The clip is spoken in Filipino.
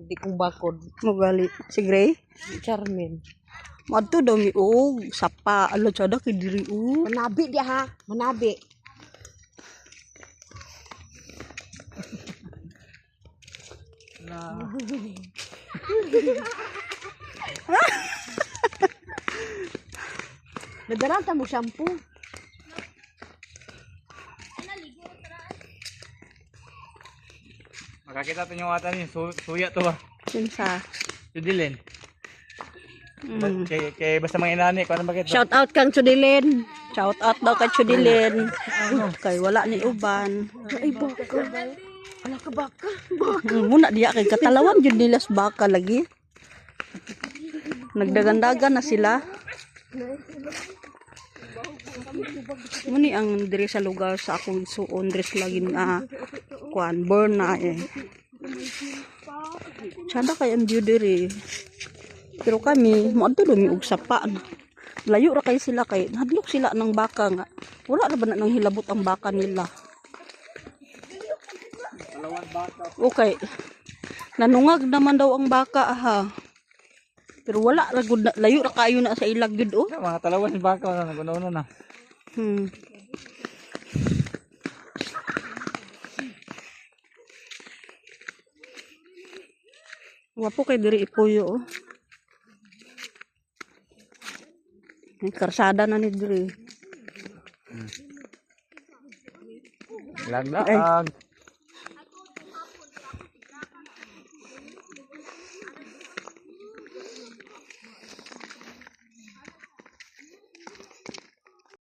di kong bakod. Magali. Si Gray? Charmin. Madto daw mi og sapa alo sada kay diri o. Manabi dia ha. Manabi. Na. Nadaran ta mo shampoo. Makakita to yung ata ni suya to ba. Kinsa? Si Dylan. Kay basta mga inani ko ano bakit? Shout out kang Chudilin. Shout out daw kay Chudilin. Kay wala ni uban. Ay baka. Wala ka baka. Muna diya kay katalawan jud nilas baka lagi. Nagdagandagan na sila. Muni ang diri sa lugar sa akong suon dres lagi kuan burn na eh. Sada kay ang view diri. Pero kami moadto mi og sapa. Layo ra kay sila kay hadlok sila ng baka nga. Wala na ba na nang hilabot ang baka nila. Okay. Nanungag naman daw ang baka ha. Pero wala ra gud layo ra kayo na sa ilag gud oh. Mga talawan ni baka na naguno na. Wapo kay diri ipuyo oh. May karsada na ni diri. Laglaag.